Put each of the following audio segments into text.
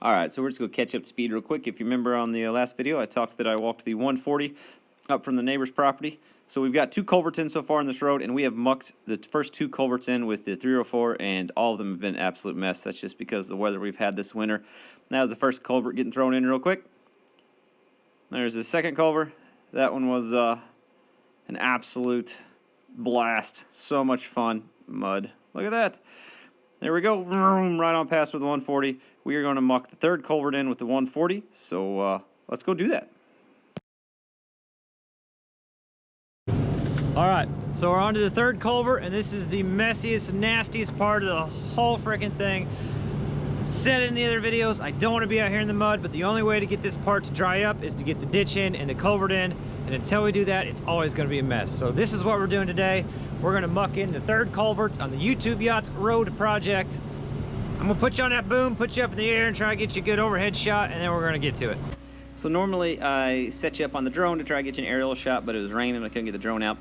Alright, so we're just going to catch up to speed real quick. If you remember on the last video, I talked that I walked the 140 up from the neighbor's property. So we've got 2 culverts in so far on this road, and we have mucked the first 2 culverts in with the 304, and all of them have been an absolute mess. That's just because of the weather we've had this winter. That was the first culvert getting thrown in real quick. There's the second culvert. That one was an absolute blast. So much fun. Mud. Look at that. There we go. Vroom, right on past with the 140. We are going to muck the third culvert in with the 140. So let's go do that. Alright, so we're on to the third culvert, and this is the messiest, nastiest part of the whole freaking thing. I've said it in the other videos, I don't want to be out here in the mud, but the only way to get this part to dry up is to get the ditch in and the culvert in, and until we do that, it's always going to be a mess. So this is what we're doing today. We're going to muck in the third culvert on the YouTube Yachts Road project. I'm going to put you on that boom, put you up in the air, and try to get you a good overhead shot, and then we're going to get to it. So normally I set you up on the drone to try to get you an aerial shot, but it was raining, I couldn't get the drone out.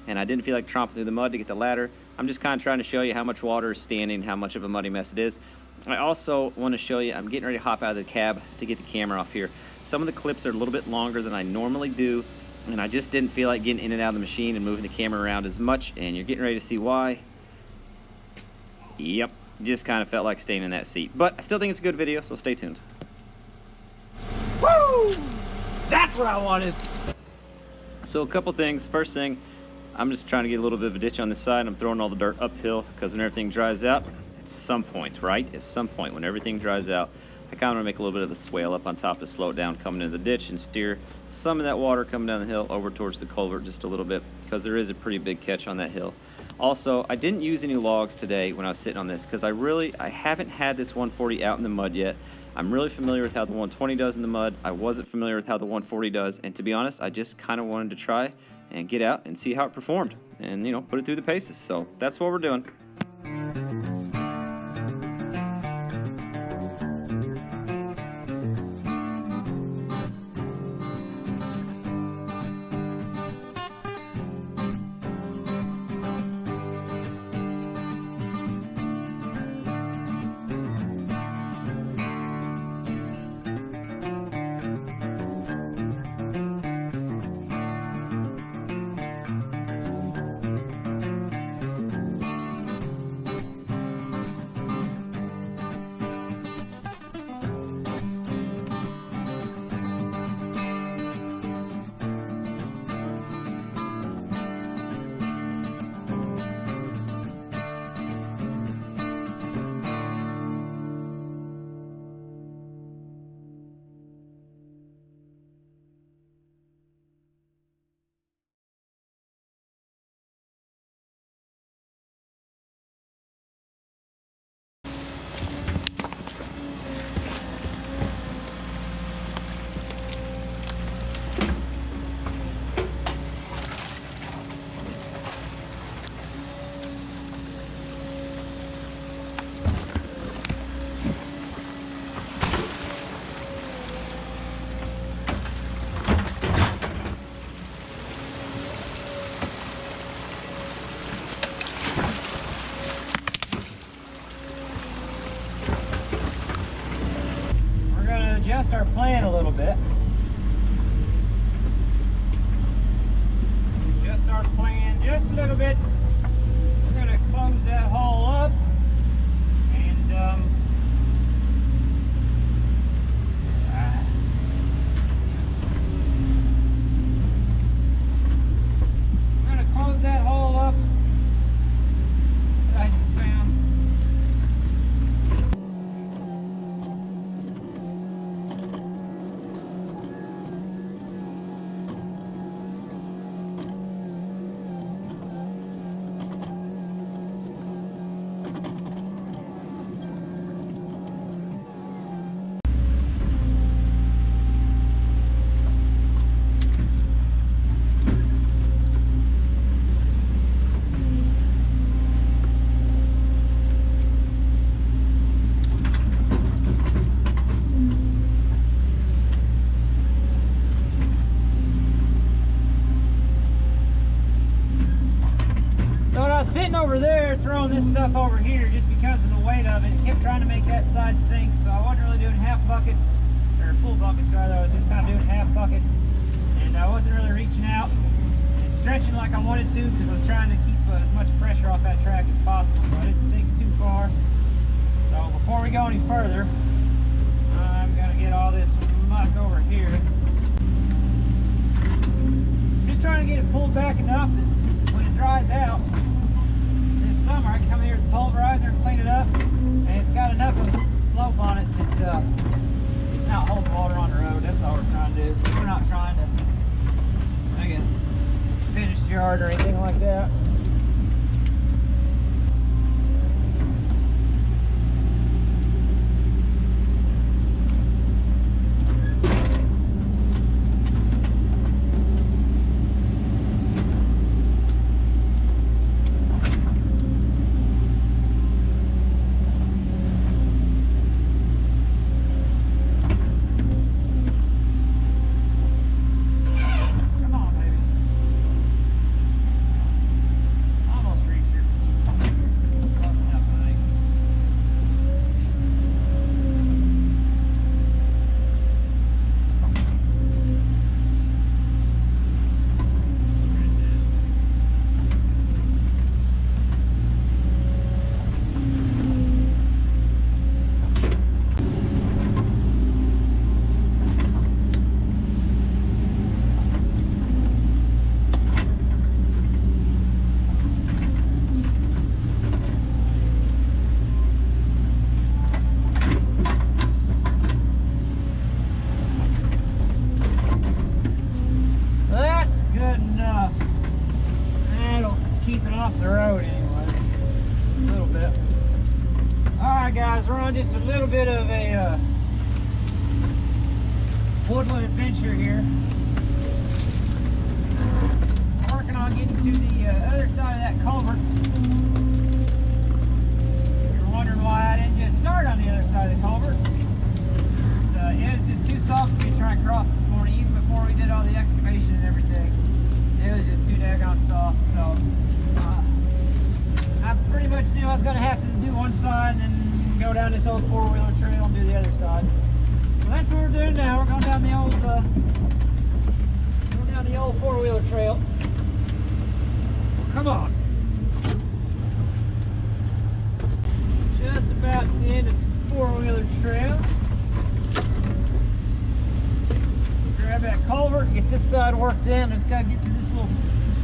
And I didn't feel like tromping through the mud to get the ladder. I'm just kind of trying to show you how much water is standing, how much of a muddy mess it is. I also want to show you, I'm getting ready to hop out of the cab to get the camera off here. Some of the clips are a little bit longer than I normally do, and I just didn't feel like getting in and out of the machine and moving the camera around as much, and you're getting ready to see why. Yep, just kind of felt like staying in that seat. But I still think it's a good video, so stay tuned. Woo! That's what I wanted! So a couple things. First thing, I'm just trying to get a little bit of a ditch on this side. I'm throwing all the dirt uphill because when everything dries out, at some point, right? At some point, when everything dries out, I kind of want to make a little bit of a swale up on top to slow it down coming into the ditch and steer some of that water coming down the hill over towards the culvert just a little bit because there is a pretty big catch on that hill. Also, I didn't use any logs today when I was sitting on this because I haven't had this 140 out in the mud yet. I'm really familiar with how the 120 does in the mud. I wasn't familiar with how the 140 does, and to be honest, I just kind of wanted to try and get out and see how it performed and, you know, put it through the paces. So that's what we're doing. Adjust our plan a little bit. Adjust our plan just a little bit. We're going to close that hole up and we're going to close that hole up that I just found. throwing this stuff over here just because of the weight of it. It kept trying to make that side sink, so I wasn't really doing half buckets, or full buckets rather. I was just kind of doing half buckets, and I wasn't really reaching out and stretching like I wanted to because I was trying to keep as much pressure off that track as possible so I didn't sink too far. So before we go any further, I'm going to get all this muck over here. Just trying to get it pulled back enough that when it dries out this summer, I can come here with the pulverizer and clean it up, and it's got enough of a slope on it that it's not holding water on the road. That's all we're trying to do. We're not trying to make a finished yard or anything like that. Just a little bit of a woodland adventure here. Working on getting to the other side of that culvert. If you're wondering why I didn't just start on the other side of the culvert, it was just too soft for me to try and cross this morning, even before we did all the excavation and everything. It was just too daggone soft, so I pretty much knew I was going to have to do one side and then go down this old four-wheeler trail and do the other side. So that's what we're doing now. We're going down the old four-wheeler trail. Well, come on. Just about to the end of the four-wheeler trail. Grab that culvert and get this side worked in. Just got to get through this little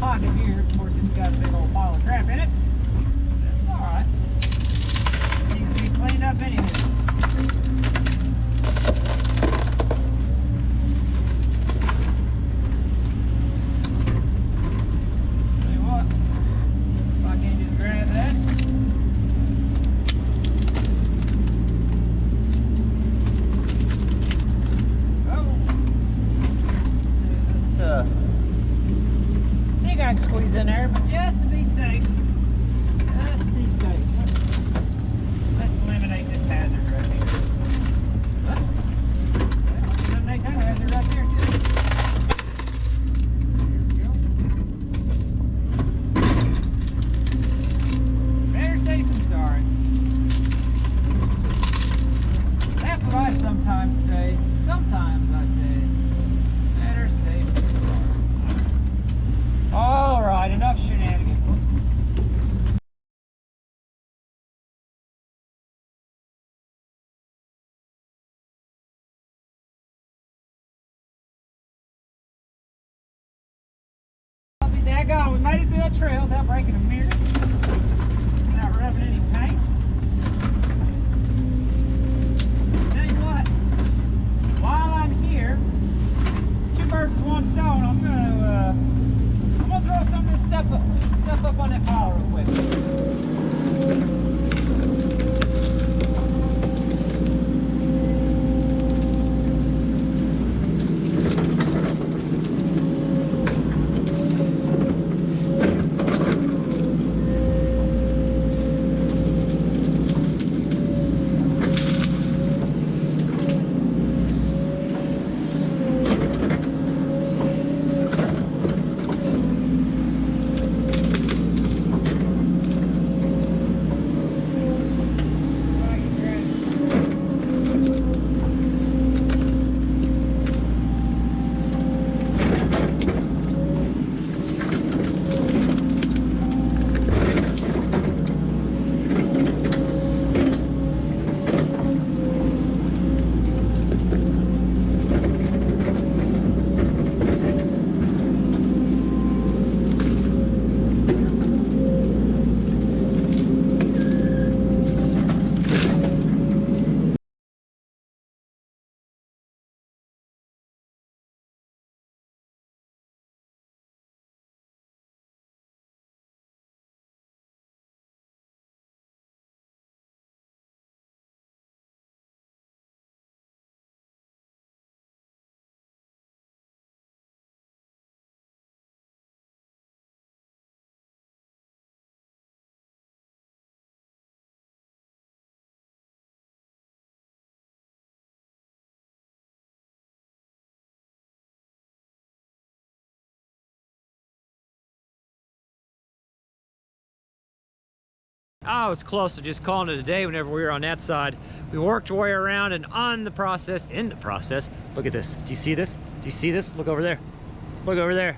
pocket here. Of course, it's got a big old pile of crap in it. That's all right. Needs to be cleaned up anyway. Tell you what, if I can just grab that. I think I can squeeze in there, but just to be safe. Just to be safe. Let's eliminate this hazard right here. Let's eliminate that hazard right there too. There we go. Better safe than sorry. That's what I sometimes say. Sometimes I say, better safe than sorry. Alright, enough shenanigans. Daggone, we made it through that trail without breaking a mirror, without rubbing any paint. Tell you what, while I'm here, two birds with one stone, I'm gonna throw some of this stuff up on that pile real quick. I was close to just calling it a day whenever we were on that side. We worked our way around, and in the process, look at this. Do you see this? Do you see this? Look over there. Look over there.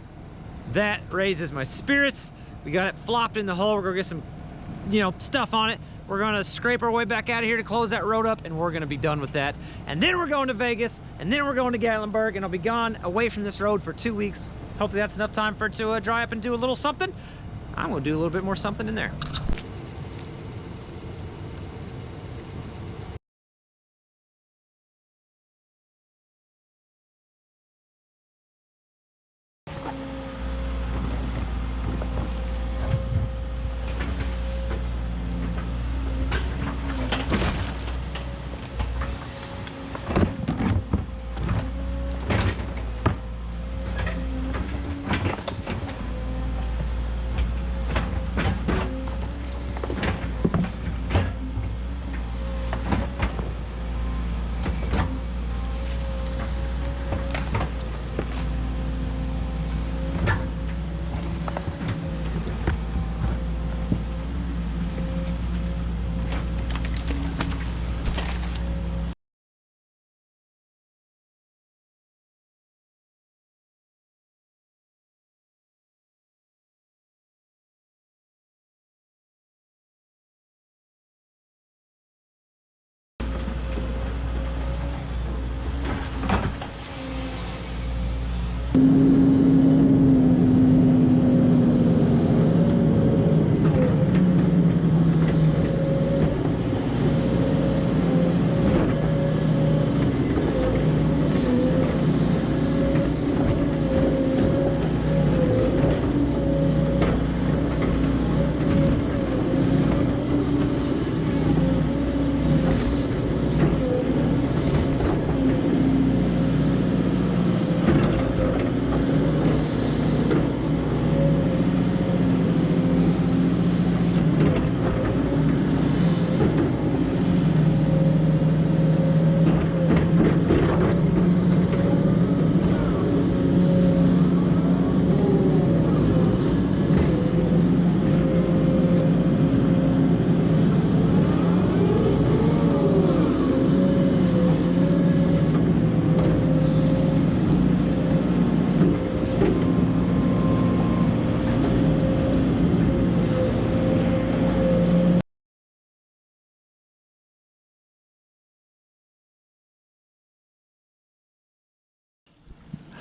That raises my spirits. We got it flopped in the hole. We're gonna get some, you know, stuff on it. We're gonna scrape our way back out of here to close that road up, and we're gonna be done with that. And then we're going to Vegas, and then we're going to Gatlinburg, and I'll be gone away from this road for 2 weeks. Hopefully that's enough time for it to dry up and do a little something. I'm gonna do a little bit more something in there.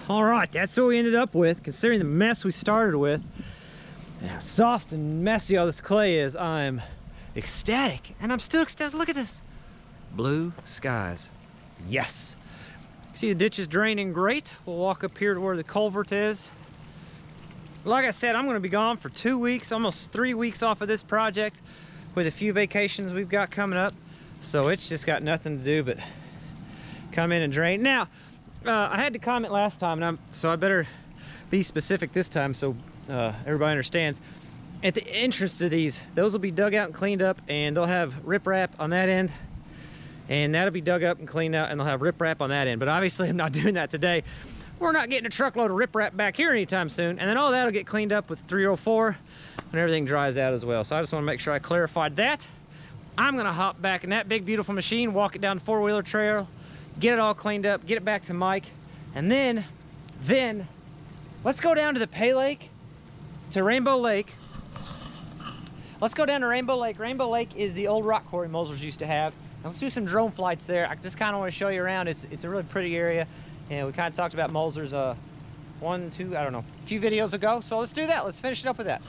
All right, that's what we ended up with, considering the mess we started with. And how soft and messy all this clay is, I'm ecstatic. And I'm still ecstatic. Look at this. Blue skies. Yes. See the ditch is draining great. We'll walk up here to where the culvert is. Like I said, I'm going to be gone for 2 weeks, almost 3 weeks off of this project with a few vacations we've got coming up. So it's just got nothing to do but come in and drain. Now, I had to comment last time, so I better be specific this time so everybody understands. At the entrance to these, those will be dug out and cleaned up, and they'll have riprap on that end, and that'll be dug up and cleaned out, and they'll have riprap on that end. But obviously I'm not doing that today. We're not getting a truckload of riprap back here anytime soon, and then all that'll get cleaned up with 304 when everything dries out as well. So I just want to make sure I clarified that. I'm gonna hop back in that big beautiful machine, walk it down the four-wheeler trail, get it all cleaned up, get it back to Mike, and then let's go down to the Pay Lake, to Rainbow Lake. Let's go down to Rainbow Lake. Rainbow Lake is the old rock quarry Moslers used to have. And let's do some drone flights there. I just kind of want to show you around. It's a really pretty area, and we kind of talked about Moslers a few videos ago. So let's do that. Let's finish it up with that.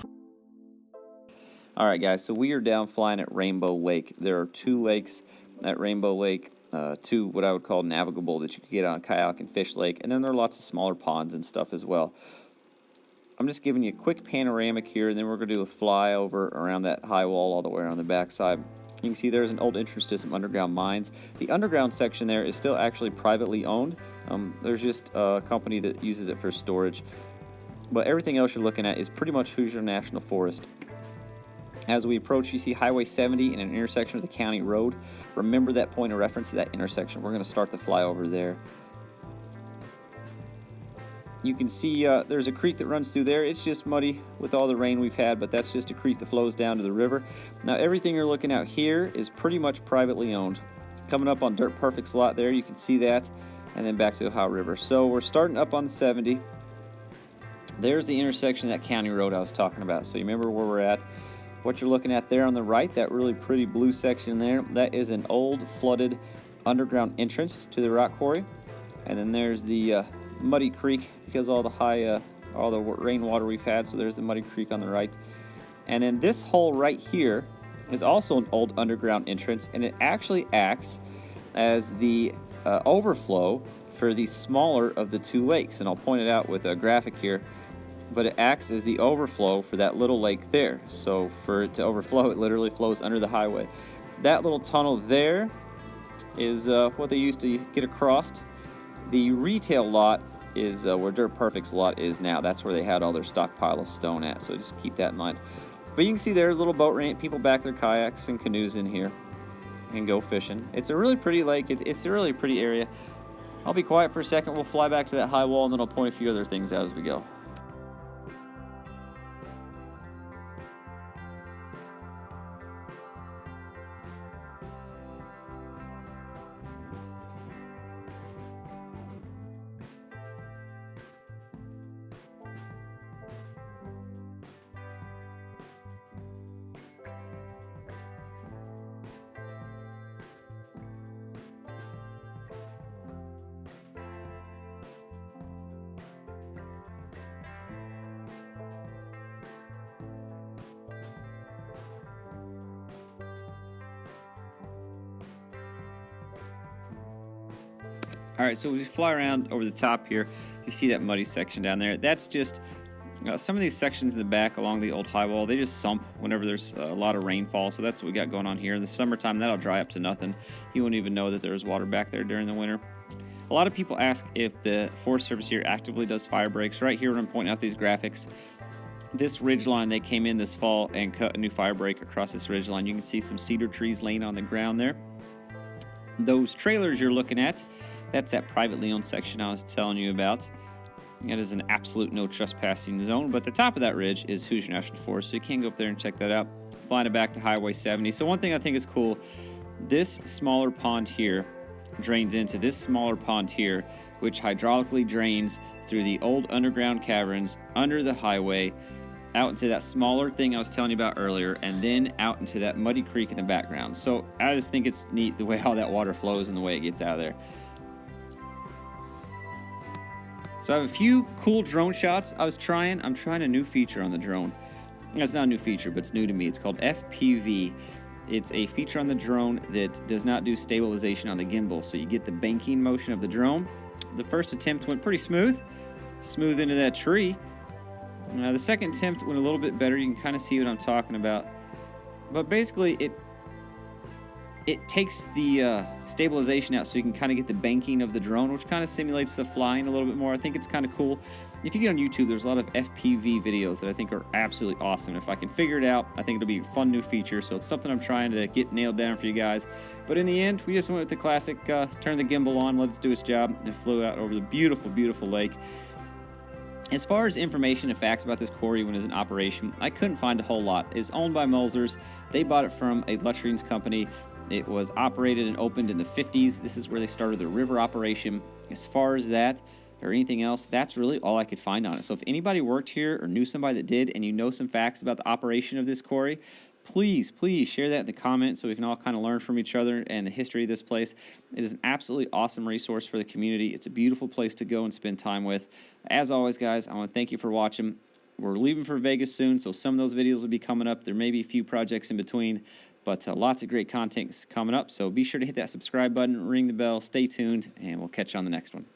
All right, guys, so we are down flying at Rainbow Lake. There are 2 lakes at Rainbow Lake. 2 what I would call navigable that you could get on a kayak and fish lake, and then there are lots of smaller ponds and stuff as well. I'm just giving you a quick panoramic here, and then we're going to do a flyover around that high wall all the way around the backside. You can see there's an old entrance to some underground mines. The underground section there is still actually privately owned. There's just a company that uses it for storage, but everything else you're looking at is pretty much Hoosier National Forest. As we approach, you see Highway 70 in an intersection with the county road. Remember that point of reference to that intersection. We're going to start the flyover there. You can see there's a creek that runs through there. It's just muddy with all the rain we've had, but that's just a creek that flows down to the river. Now everything you're looking at here is pretty much privately owned. Coming up on Dirt Perfect's lot there, you can see that, and then back to the Ohio River. So we're starting up on the 70. There's the intersection of that county road I was talking about. So you remember where we're at. What you're looking at there on the right, that really pretty blue section there, that is an old flooded underground entrance to the rock quarry. And then there's the muddy creek because all the rainwater we've had. So there's the muddy creek on the right. And then this hole right here is also an old underground entrance, and it actually acts as the overflow for the smaller of the two lakes. And I'll point it out with a graphic here, but it acts as the overflow for that little lake there. So for it to overflow, it literally flows under the highway. That little tunnel there is what they used to get across. The retail lot is where Dirt Perfect's lot is now. That's where they had all their stockpile of stone at, so just keep that in mind. But you can see there's a little boat ramp. People back their kayaks and canoes in here and go fishing. It's a really pretty lake. It's a really pretty area. I'll be quiet for a second. We'll fly back to that high wall, and then I'll point a few other things out as we go. All right, so we fly around over the top here. You see that muddy section down there. That's just some of these sections in the back along the old high wall. They just sump whenever there's a lot of rainfall. So that's what we got going on here. In the summertime, that'll dry up to nothing. You won't even know that there's water back there during the winter. A lot of people ask if the Forest Service here actively does fire breaks. Right here when I'm pointing out these graphics, this ridge line, they came in this fall and cut a new fire break across this ridge line. You can see some cedar trees laying on the ground there. Those trailers you're looking at, that's that privately owned section I was telling you about. That is an absolute no trespassing zone, but the top of that ridge is Hoosier National Forest, so you can go up there and check that out. Flying it back to Highway 70. So one thing I think is cool, this smaller pond here drains into this smaller pond here, which hydraulically drains through the old underground caverns under the highway, out into that smaller thing I was telling you about earlier, and then out into that muddy creek in the background. So I just think it's neat the way how that water flows and the way it gets out of there. So I have a few cool drone shots I'm trying a new feature on the drone. It's not a new feature, but it's new to me. It's called FPV. It's a feature on the drone that does not do stabilization on the gimbal, so you get the banking motion of the drone. The first attempt went pretty smooth into that tree. The second attempt went a little bit better. You can kind of see what I'm talking about. But basically, it takes the stabilization out so you can kind of get the banking of the drone, which kind of simulates the flying a little bit more. I think it's kind of cool. If you get on YouTube, there's a lot of FPV videos that I think are absolutely awesome. If I can figure it out, I think it'll be a fun new feature. So it's something I'm trying to get nailed down for you guys. But in the end, we just went with the classic, turn the gimbal on, let it do its job, and flew out over the beautiful, beautiful lake. As far as information and facts about this quarry when it was in operation, I couldn't find a whole lot. It's owned by Mulzers. They bought it from a latrines company. It was operated and opened in the 50s. This is where they started their river operation. As far as that or anything else, that's really all I could find on it. So if anybody worked here or knew somebody that did and you know some facts about the operation of this quarry, please share that in the comments so we can all kind of learn from each other and the history of this place. It is an absolutely awesome resource for the community. It's a beautiful place to go and spend time with. As always, guys, I want to thank you for watching. We're leaving for Vegas soon, so some of those videos will be coming up. There may be a few projects in between, but lots of great content coming up. So be sure to hit that subscribe button, ring the bell, stay tuned, and we'll catch you on the next one.